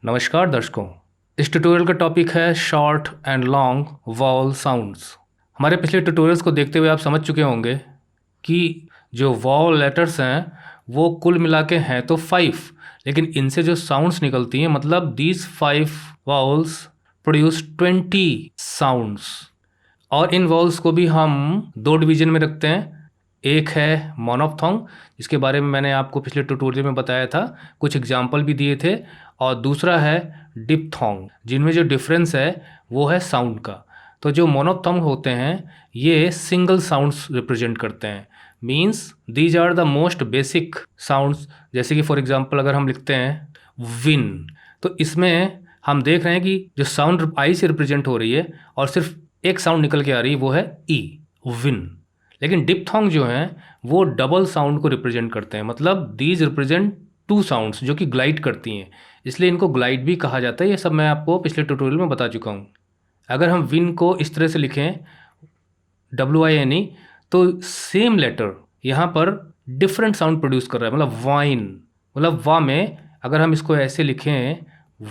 नमस्कार दर्शकों, इस ट्यूटोरियल का टॉपिक है short and long vowel sounds. हमारे पिछले ट्यूटोरियल्स को देखते हुए आप समझ चुके होंगे कि जो वॉवल लेटर्स हैं वो कुल मिला के हैं तो 5, लेकिन इनसे जो साउंड्स निकलती हैं मतलब दीज 5 वॉवल्स प्रोड्यूस 20 साउंड्स। और इन वॉवल्स को भी हम दो डिवीजन में रखते हैं। एक है मोनोफ्थोंग, जिसके बारे में मैंने आपको पिछले ट्यूटोरियल में बताया था, कुछ एग्जाम्पल भी दिए थे। और दूसरा है डिप्थोंग, जिनमें जो डिफरेंस है वो है साउंड का। तो जो मोनोफ्थोंग होते हैं ये सिंगल साउंड्स रिप्रेजेंट करते हैं, means these are the most basic sounds. जैसे कि फॉर एग्जांपल अगर हम लिखते हैं विन, तो इसमें हम देख रहे हैं कि जो साउंड आई से रिप्रेजेंट हो रही है और सिर्फ एक साउंड निकल के आ रही है वो है ई, विन। लेकिन डिप्थोंग जो हैं वो डबल साउंड को रिप्रेजेंट करते हैं, मतलब दीज रिप्रेजेंट 2 साउंड्स जो कि ग्लाइड करती हैं, इसलिए इनको ग्लाइड भी कहा जाता है। ये सब मैं आपको पिछले ट्यूटोरियल में बता चुका हूँ। अगर हम विन को इस तरह से लिखें WINE, तो सेम लेटर यहाँ पर डिफरेंट साउंड प्रोड्यूस कर रहा है, मतलब वाइन, मतलब वा में अगर हम इसको ऐसे लिखें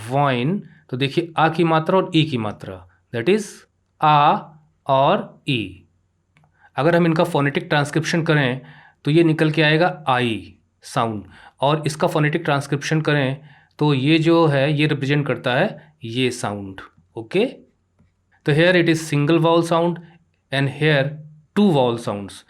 वाइन, तो देखिए आ की मात्रा और ई की मात्रा, दैट इज आ और ई। अगर हम इनका फोनेटिक ट्रांसक्रिप्शन करें तो ये निकल के आएगा आई साउंड, और इसका फोनेटिक ट्रांसक्रिप्शन करें तो ये जो है ये रिप्रेजेंट करता है ये साउंड। ओके, तो here it is single vowel sound and here 2 vowel sounds.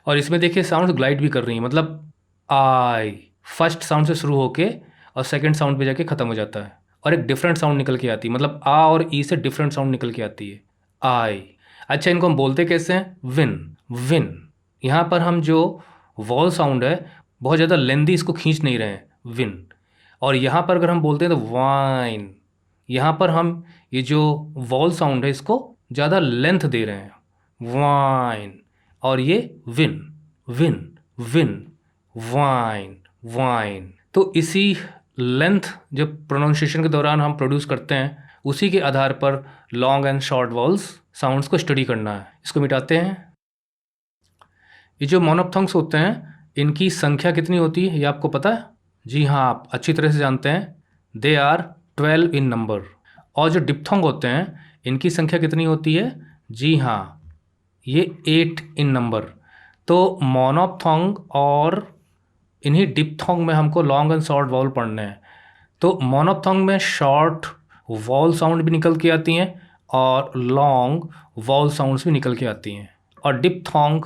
और इसमें देखिए साउंड ग्लाइड भी कर रही हैं, मतलब आई फर्स्ट साउंड से शुरू होके और सेकंड साउंड पे जाके ख़त्म हो जाता है, और एक डिफरेंट साउंड निकल के आती है, मतलब आ और ई से डिफरेंट साउंड निकल के आती है, आई। अच्छा, इनको हम बोलते कैसे हैं? Win, win. यहाँ पर हम जो वॉल साउंड है बहुत ज़्यादा लेंदी इसको खींच नहीं रहे हैं, विन। और यहाँ पर अगर हम बोलते हैं तो वाइन, यहाँ पर हम ये जो वॉल साउंड है इसको ज़्यादा लेंथ दे रहे हैं, वाइन। और ये win, win, win, wine, wine. तो इसी लेंथ जब प्रोनाउंसिएशन के दौरान हम प्रोड्यूस करते हैं उसी के आधार पर long and short walls sounds को स्टडी करना है। इसको मिटाते हैं। ये जो मोनोफ्थोंग्स होते हैं इनकी संख्या कितनी होती है ये आपको पता है? जी हाँ, आप अच्छी तरह से जानते हैं, दे आर 12 इन नंबर। और जो डिप्थोंग होते हैं इनकी संख्या कितनी होती है? जी हाँ, ये 8 इन नंबर। तो मोनोफ्थोंग और इन्हीं डिप्थोंग में हमको लॉन्ग एंड शॉर्ट वॉल पढ़ने हैं। तो मोनोफ्थोंग में शॉर्ट वॉल साउंड भी निकल के आती हैं और लॉन्ग वॉल साउंड्स भी निकल के आती हैं, और डिप्थोंग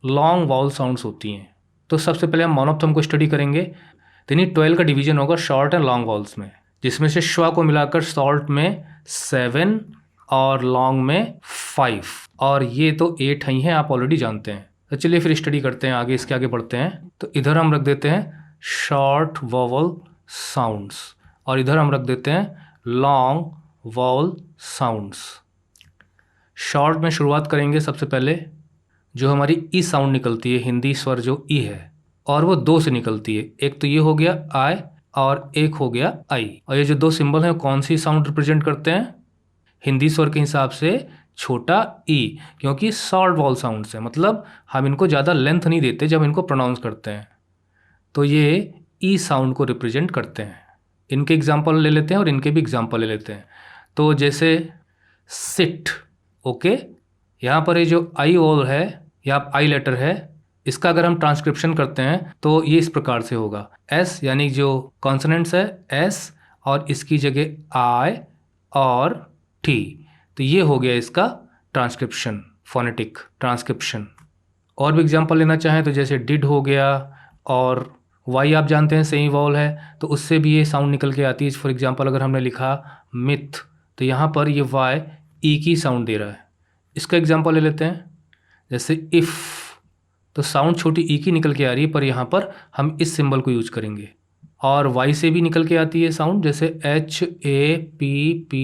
लॉन्ग वॉल साउंड्स होती हैं। तो सबसे पहले हम मोनोफ्थोंग को स्टडी करेंगे। तो इन्हीं 12 का डिवीजन होगा शॉर्ट एंड लॉन्ग वॉल्स में, जिसमें से श्वा को मिलाकर शॉर्ट में 7 और लॉन्ग में 5, और ये तो 8 ही हैं, आप ऑलरेडी जानते हैं। तो चलिए फिर स्टडी करते हैं, आगे इसके आगे बढ़ते हैं। तो इधर हम रख देते हैं शॉर्ट वॉवल साउंड्स और इधर हम रख देते हैं लॉन्ग वॉवल साउंड्स। शॉर्ट में शुरुआत करेंगे सबसे पहले, जो हमारी ई साउंड निकलती है, हिंदी स्वर जो ई है, और वो 2 से निकलती है। एक तो ये हो गया आई और एक हो गया आई। और ये जो 2 सिंबल हैं कौन सी साउंड रिप्रेजेंट करते हैं? हिंदी स्वर के हिसाब से छोटा ई, क्योंकि शॉर्ट वॉल साउंड्स हैं, मतलब हम इनको ज़्यादा लेंथ नहीं देते जब इनको प्रोनाउंस करते हैं, तो ये ई साउंड को रिप्रेजेंट करते हैं। इनके एग्जाम्पल ले लेते हैं और इनके भी एग्जाम्पल ले लेते हैं। तो जैसे सिट, ओके, यहाँ पर ये जो आई वॉल है या आई लेटर है, इसका अगर हम ट्रांसक्रिप्शन करते हैं तो ये इस प्रकार से होगा, एस यानी जो कॉन्सोनेंट्स है एस, और इसकी जगह आई और टी। तो ये हो गया इसका ट्रांसक्रिप्शन, फोनेटिक ट्रांसक्रिप्शन। और भी एग्जांपल लेना चाहें तो जैसे डिड हो गया, और वाई आप जानते हैं सेमी वॉल है तो उससे भी ये साउंड निकल के आती है। फॉर एग्जांपल अगर हमने लिखा मिथ, तो यहाँ पर ये वाई ई की साउंड दे रहा है। इसका एग्जांपल ले लेते हैं, जैसे इफ़, तो साउंड छोटी ई की निकल के आ रही है पर यहाँ पर हम इस सिंबल को यूज करेंगे। और वाई से भी निकल के आती है साउंड, जैसे HAPPY,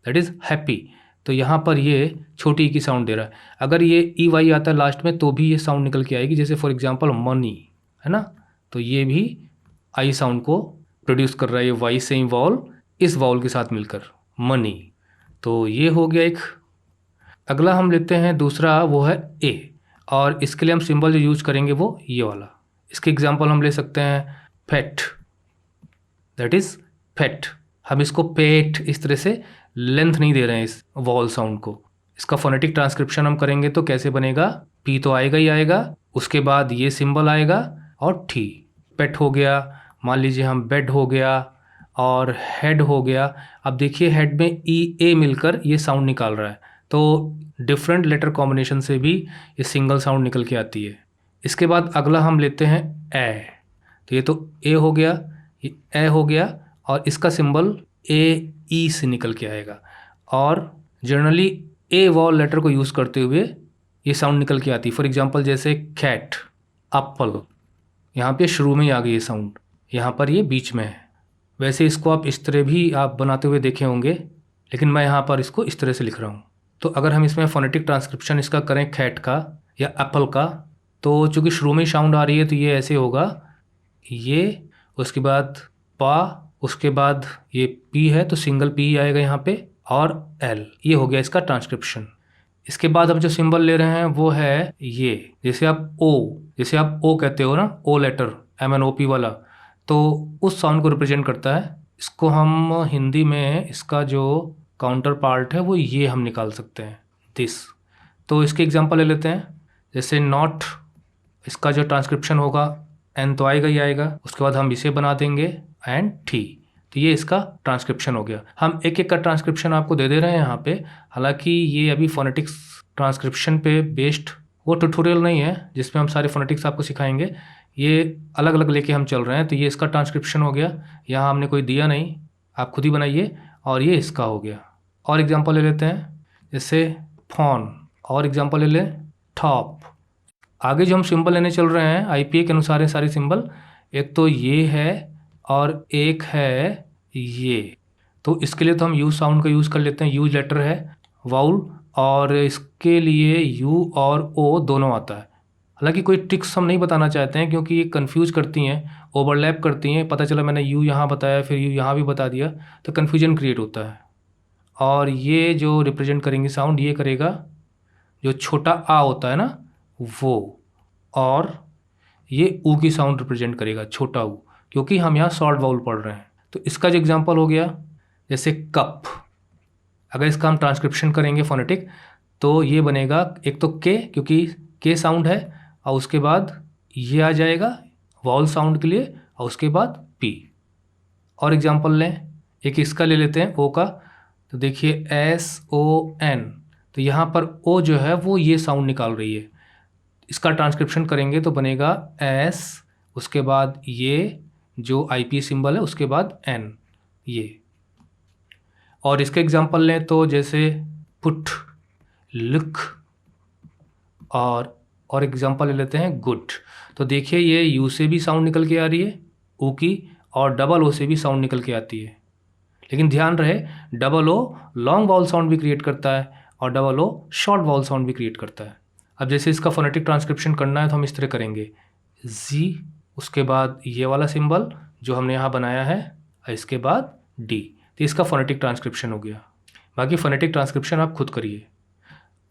दैट इज़ हैप्पी, तो यहाँ पर ये छोटी ई की साउंड दे रहा है। अगर ये EY आता है लास्ट में तो भी ये साउंड निकल के आएगी, जैसे फॉर एग्जांपल मनी है ना, तो ये भी आई साउंड को प्रोड्यूस कर रहा है, ये वाई सेम वॉल इस वॉल के साथ मिलकर, मनी। तो ये हो गया एक। अगला हम लेते हैं दूसरा, वो है ए, और इसके लिए हम सिंबल जो यूज करेंगे वो ये वाला। इसके एग्जांपल हम ले सकते हैं फेट, दैट इज़ फेट, हम इसको पेट इस तरह से लेंथ नहीं दे रहे हैं इस वॉल साउंड को। इसका फोनेटिक ट्रांसक्रिप्शन हम करेंगे तो कैसे बनेगा, पी तो आएगा ही आएगा, उसके बाद ये सिंबल आएगा और ठी। पेट हो गया, मान लीजिए हम बेड हो गया और हेड हो गया। अब देखिए हेड में ई ए मिलकर ये साउंड निकाल रहा है, तो डिफरेंट लेटर कॉम्बिनेशन से भी ये सिंगल साउंड निकल के आती है। इसके बाद अगला हम लेते हैं ए। तो ये तो ए हो गया, ये ए हो गया और इसका सिंबल ए ई से निकल के आएगा। और जनरली ए वॉल लेटर को यूज़ करते हुए ये साउंड निकल के आती है। फॉर एग्जांपल जैसे कैट, एप्पल, यहाँ पे शुरू में ही आ गई ये साउंड, यहाँ पर ये बीच में है। वैसे इसको आप इस तरह भी आप बनाते हुए देखे होंगे, लेकिन मैं यहाँ पर इसको इस तरह से लिख रहा हूँ। तो अगर हम इसमें फोनेटिक ट्रांसक्रिप्शन इसका करें कैट का या एप्पल का, तो चूँकि शुरू में ही साउंड आ रही है तो ये ऐसे होगा, ये, उसके बाद पा, उसके बाद ये पी है तो सिंगल पी आएगा यहाँ पे और एल, ये हो गया इसका ट्रांसक्रिप्शन। इसके बाद अब जो सिंबल ले रहे हैं वो है ये, जैसे आप ओ कहते हो ना, ओ लेटर MNOP वाला, तो उस साउंड को रिप्रेजेंट करता है। इसको हम हिंदी में इसका जो काउंटर पार्ट है वो ये हम निकाल सकते हैं, दिस। तो इसके एग्जांपल ले लेते हैं, जैसे नॉट, इसका जो ट्रांसक्रिप्शन होगा एन तो आएगा ही आएगा, उसके बाद हम इसे बना देंगे एंड ठी। तो ये इसका ट्रांसक्रिप्शन हो गया। हम एक एक का ट्रांसक्रिप्शन आपको दे रहे हैं यहाँ पे, हालांकि ये अभी फोनेटिक्स ट्रांसक्रिप्शन पे बेस्ड वो ट्यूटोरियल नहीं है जिसमें हम सारे फोनेटिक्स आपको सिखाएंगे, ये अलग अलग लेके हम चल रहे हैं। तो ये इसका ट्रांसक्रिप्शन हो गया, यहाँ हमने कोई दिया नहीं, आप खुद ही बनाइए। और ये इसका हो गया। और एग्जाम्पल ले लेते हैं, जैसे फोन, और एग्जाम्पल ले लें टॉप। आगे जो हम सिंबल लेने चल रहे हैं IPA के अनुसार है सारे सिंबल, एक तो ये है और एक है ये। तो इसके लिए तो हम यूज साउंड का यूज़ कर लेते हैं, यूज लेटर है वाउल, और इसके लिए यू और ओ दोनों आता है। हालांकि कोई ट्रिक्स हम नहीं बताना चाहते हैं क्योंकि ये कंफ्यूज करती हैं, ओवरलैप करती हैं। पता चला मैंने यू यहाँ बताया फिर यू यहाँ भी बता दिया, तो कन्फ्यूजन क्रिएट होता है। और ये जो रिप्रेजेंट करेंगे साउंड, ये करेगा जो छोटा आ होता है ना वो, और ये ऊ की साउंड रिप्रेजेंट करेगा, छोटा ऊ, क्योंकि हम यहाँ शॉर्ट वाउल पढ़ रहे हैं। तो इसका जो एग्जांपल हो गया, जैसे कप, अगर इसका हम ट्रांसक्रिप्शन करेंगे फोनेटिक तो ये बनेगा, एक तो के, क्योंकि के साउंड है, और उसके बाद ये आ जाएगा वाउल साउंड के लिए, और उसके बाद पी। और एग्जांपल लें, एक इसका ले लेते हैं ओ का। तो देखिए SON, तो यहाँ पर ओ जो है वो ये साउंड निकाल रही है। इसका ट्रांसक्रिप्शन करेंगे तो बनेगा S, उसके बाद ये जो IP सिंबल है, उसके बाद N, ये। और इसके एग्जांपल लें तो जैसे पुट, लुक, और एग्जांपल ले लेते हैं गुड। तो देखिए ये यू से भी साउंड निकल के आ रही है ओ की, और डबल ओ से भी साउंड निकल के आती है। लेकिन ध्यान रहे, double O long vowel sound भी क्रिएट करता है और double O short vowel sound भी क्रिएट करता है। अब जैसे इसका फोनेटिक ट्रांसक्रिप्शन करना है तो हम इस तरह करेंगे, जी, उसके बाद ये वाला सिंबल जो हमने यहाँ बनाया है, और इसके बाद डी। तो इसका फोनेटिक ट्रांसक्रिप्शन हो गया। बाकी फोनेटिक ट्रांसक्रिप्शन आप खुद करिए।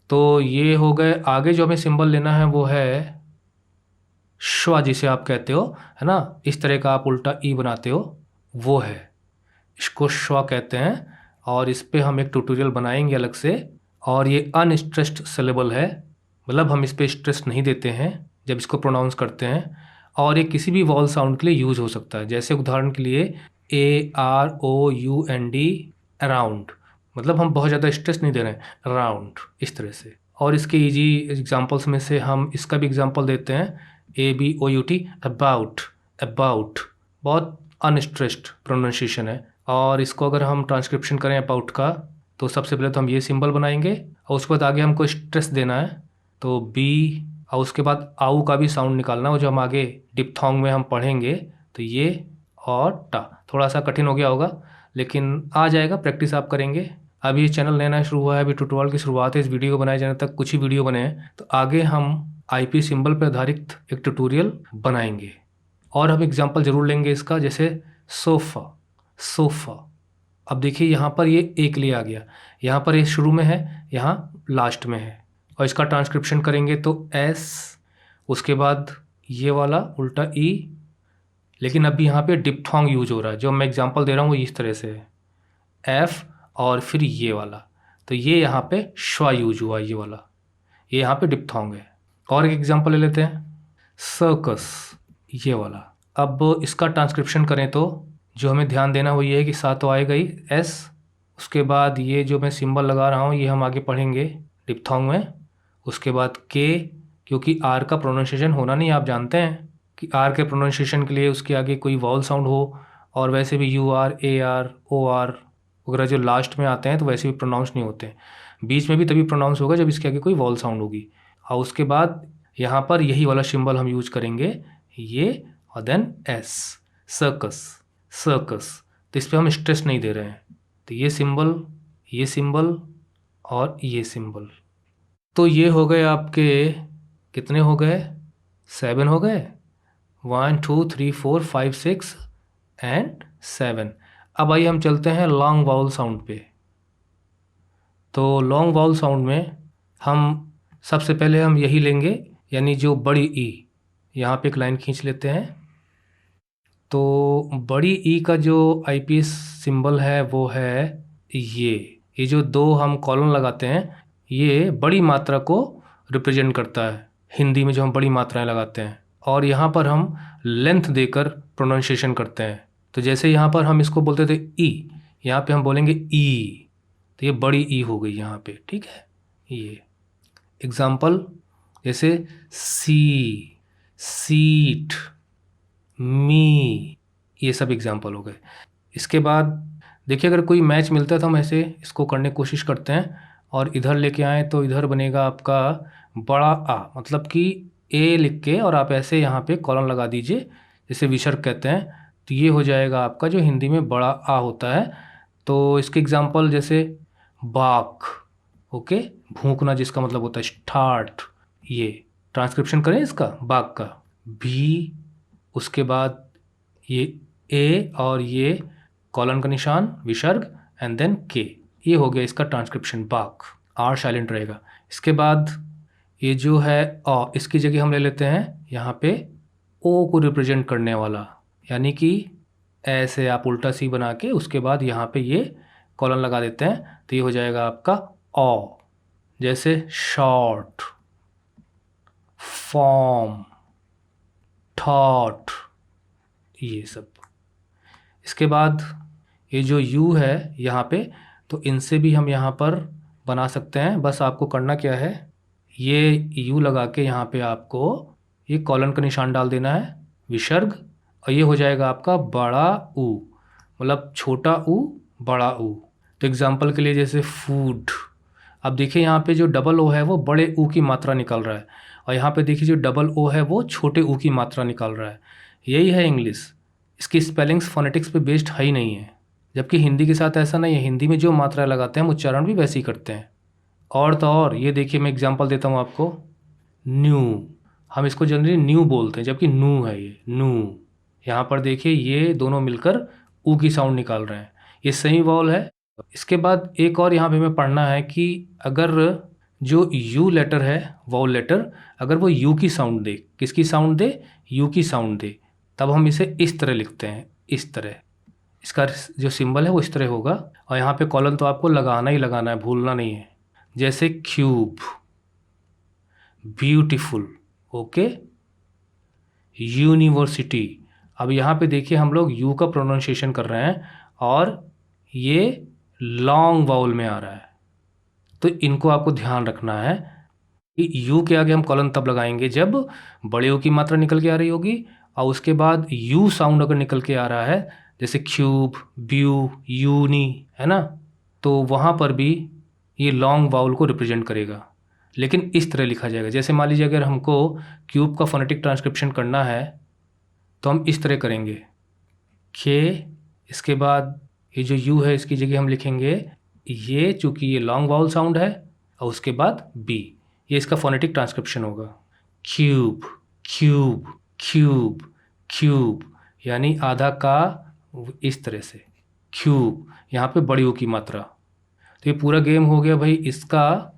तो ये हो गए। आगे जो हमें सिंबल लेना है वो है श्वा, जिसे आप कहते हो, है ना, इस तरह का आप उल्टा ई बनाते हो, वो है, इसको श्वा कहते हैं। और इस पे हम एक ट्यूटोरियल बनाएंगे अलग से। और ये अनस्ट्रेस्ड सिलेबल है, मतलब हम इस पे स्ट्रेस नहीं देते हैं जब इसको प्रोनाउंस करते हैं, और ये किसी भी वॉल साउंड के लिए यूज़ हो सकता है। जैसे उदाहरण के लिए AROUND, अराउंड, मतलब हम बहुत ज़्यादा स्ट्रेस नहीं दे रहे हैं, अराउंड, इस तरह से। और इसके इजी एग्जांपल्स में से हम इसका भी एग्जांपल देते हैं, ABOUT, अबाउट, अबाउट, बहुत अनस्ट्रेस्ड प्रोनाउंसिएशन है। और इसको अगर हम ट्रांसक्रिप्शन करें अबाउट का, तो सबसे पहले तो हम ये सिंबल बनाएंगे, और उसके बाद आगे हमको स्ट्रेस देना है, तो बी, और उसके बाद आऊ का भी साउंड निकालना है, जो हम आगे डिप्थोंग में हम पढ़ेंगे। तो ये और टा, थोड़ा सा कठिन हो गया होगा लेकिन आ जाएगा, प्रैक्टिस आप करेंगे। अभी ये चैनल नया शुरू हुआ है, अभी ट्यूटोरियल की शुरुआत है, इस वीडियो को बनाए जाने तक कुछ ही वीडियो बने हैं। तो आगे हम IP सिंबल पर आधारित एक ट्यूटोरियल बनाएंगे, और हम एग्जांपल ज़रूर लेंगे इसका, जैसे सोफ़ा, सोफ़ा। अब देखिए यहाँ पर ये एक लिए आ गया, यहाँ पर ये शुरू में है, यहाँ लास्ट में है। और इसका ट्रांसक्रिप्शन करेंगे तो S, उसके बाद ये वाला उल्टा E, लेकिन अभी यहाँ पे डिप्थोंग यूज हो रहा है। जो मैं एग्जांपल दे रहा हूँ वो इस तरह से है, एफ और फिर ये वाला, तो ये यहाँ पे श्वा यूज हुआ, ये वाला, ये यहाँ पे डिप्थोंग है। और एक एग्जांपल ले लेते हैं, सर्कस, ये वाला। अब इसका ट्रांसक्रिप्शन करें तो जो हमें ध्यान देना वो ये है कि साथ तो आएगा ही एस, उसके बाद ये जो मैं सिंबल लगा रहा हूँ ये हम आगे पढ़ेंगे डिप्थोंग में, उसके बाद के, क्योंकि आर का प्रोनाउंसिएशन होना नहीं, आप जानते हैं कि आर के प्रोनाउंसिएशन के लिए उसके आगे कोई वॉवल साउंड हो, और वैसे भी U R, A R, O R वगैरह जो लास्ट में आते हैं तो वैसे भी प्रोनाउंस नहीं होते हैं, बीच में भी तभी प्रोनाउंस होगा जब इसके आगे कोई वॉवल साउंड होगी। और उसके बाद यहाँ पर यही वाला सिंबल हम यूज करेंगे, ये, और देन एस, सर्कस, सर्कस। तो इस पर हम स्ट्रेस नहीं दे रहे हैं, तो ये सिंबल और ये सिंबल। तो ये हो गए आपके, कितने हो गए, 7 हो गए, 1 2 3 4 5 6 एंड 7। अब आइए हम चलते हैं लॉन्ग वाउल साउंड पे। तो लॉन्ग वाउल साउंड में हम सबसे पहले हम यही लेंगे, यानी जो बड़ी ई, यहाँ पे एक लाइन खींच लेते हैं। तो बड़ी ई का जो आईपीएस सिंबल है वो है ये जो दो हम कॉलन लगाते हैं, ये बड़ी मात्रा को रिप्रेजेंट करता है हिंदी में जो हम बड़ी मात्राएं लगाते हैं, और यहाँ पर हम लेंथ देकर प्रोनाउंसिएशन करते हैं। तो जैसे यहाँ पर हम इसको बोलते थे ई, यहाँ पे हम बोलेंगे ई, तो ये बड़ी ई हो गई यहाँ पे, ठीक है। ये एग्जाम्पल जैसे सी, सीट, मी, ये सब एग्जाम्पल हो गए। इसके बाद देखिए अगर कोई मैच मिलता है तो हम ऐसे इसको करने की कोशिश करते हैं, और इधर लेके आएँ तो इधर बनेगा आपका बड़ा आ, मतलब कि ए लिख के और आप ऐसे यहाँ पे कॉलन लगा दीजिए, जैसे विसर्ग कहते हैं, तो ये हो जाएगा आपका जो हिंदी में बड़ा आ होता है। तो इसके एग्जाम्पल जैसे बाक, ओके, भूकना जिसका मतलब होता है स्टार्ट, ये ट्रांसक्रिप्शन करें इसका, बाक का भी, उसके बाद ये ए और ये कॉलन का निशान विसर्ग एंड देन के, ये हो गया इसका ट्रांसक्रिप्शन बाक, आर साइलेंट रहेगा। इसके बाद ये जो है अ, इसकी जगह हम ले लेते हैं यहाँ पे ओ को रिप्रेजेंट करने वाला, यानी कि ऐसे आप उल्टा सी बना के उसके बाद यहाँ पे ये कॉलन लगा देते हैं, तो ये हो जाएगा आपका ओ, जैसे शॉर्ट, फॉर्म, थॉट, ये सब। इसके बाद ये जो यू है यहाँ पे, तो इनसे भी हम यहाँ पर बना सकते हैं, बस आपको करना क्या है, ये यू लगा के यहाँ पे आपको ये कॉलन का निशान डाल देना है विसर्ग, और ये हो जाएगा आपका बड़ा ऊ, मतलब छोटा ऊ बड़ा ऊ। तो एग्जांपल के लिए जैसे फूड, अब देखिए यहाँ पे जो डबल ओ है वो बड़े ऊ की मात्रा निकल रहा है, और यहाँ पे देखिए जो डबल ओ है वो छोटे ऊ की मात्रा निकल रहा है। यही है इंग्लिश, इसकी स्पेलिंग्स फोनेटिक्स पे बेस्ड है ही नहीं है, जबकि हिंदी के साथ ऐसा नहीं है, हिंदी में जो मात्रा लगाते हैं हम उच्चारण भी वैसे ही करते हैं। और तो और ये देखिए मैं एग्जांपल देता हूँ आपको, न्यू, हम इसको जनरली न्यू बोलते हैं जबकि नू है ये, नू। यहाँ पर देखिए ये दोनों मिलकर ऊ की साउंड निकाल रहे हैं, ये सही वॉल है। इसके बाद एक और यहाँ पे हमें पढ़ना है कि अगर जो यू लेटर है, वॉल लेटर, अगर वो यू की साउंड दे, किसकी साउंड दे, यू की साउंड दे, तब हम इसे इस तरह लिखते हैं, इस तरह, इसका जो सिंबल है वो इस तरह होगा, और यहाँ पे कॉलन तो आपको लगाना ही लगाना है, भूलना नहीं है। जैसे क्यूब, ब्यूटीफुल, ओके, यूनिवर्सिटी। अब यहाँ पे देखिए हम लोग यू का प्रोनाउंसिएशन कर रहे हैं और ये लॉन्ग वाउल में आ रहा है, तो इनको आपको ध्यान रखना है कि यू के आगे हम कॉलन तब लगाएंगे जब बड़े यू की मात्रा निकल के आ रही होगी, और उसके बाद यू साउंड अगर निकल के आ रहा है जैसे क्यूब, ब्यू, यूनी, है ना, तो वहाँ पर भी ये लॉन्ग वाउल को रिप्रेजेंट करेगा, लेकिन इस तरह लिखा जाएगा। जैसे मान लीजिए अगर हमको क्यूब का फोनेटिक ट्रांसक्रिप्शन करना है तो हम इस तरह करेंगे, के, इसके बाद ये जो यू है इसकी जगह हम लिखेंगे ये, चूँकि ये लॉन्ग वाउल साउंड है, और उसके बाद बी, ये इसका फोनेटिक ट्रांसक्रिप्शन होगा, क्यूब, क्यूब, क्यूब, क्यूब, यानी आधा का इस तरह से, क्यूब, यहाँ पे बड़ी यू की मात्रा। तो ये पूरा गेम हो गया भाई, इसका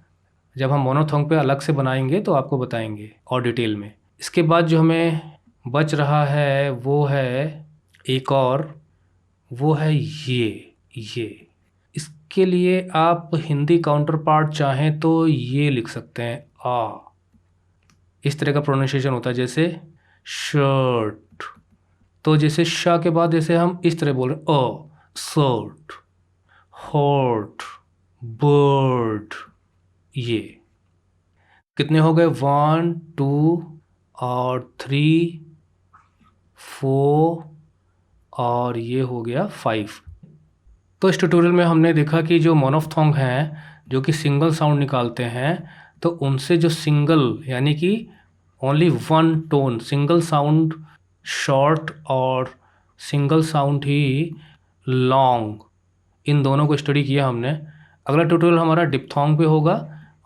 जब हम मोनोथोंग पे अलग से बनाएंगे तो आपको बताएंगे और डिटेल में। इसके बाद जो हमें बच रहा है वो है एक और, वो है ये, इसके लिए आप हिंदी काउंटर पार्ट चाहें तो ये लिख सकते हैं आ, इस तरह का प्रोनाउंसिएशन होता है जैसे शर्ट। तो जैसे श के बाद जैसे हम इस तरह बोल रहे शर्ट, हॉट, बर्ड। ये कितने हो गए? 1 2 और 3 4 और ये हो गया 5। तो इस ट्यूटोरियल में हमने देखा कि जो मोनोफ्थोंग हैं जो कि सिंगल साउंड निकालते हैं, तो उनसे जो सिंगल यानी कि only one tone single sound short और सिंगल साउंड ही लॉन्ग, इन दोनों को स्टडी किया हमने। अगला ट्यूटोरियल हमारा डिप्थोंग पे होगा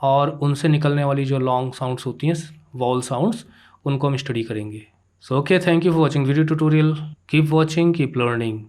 और उनसे निकलने वाली जो लॉन्ग साउंड्स होती हैं वॉल साउंड्स, उनको हम स्टडी करेंगे। So okay, thank you for watching video tutorial. Keep watching, keep learning.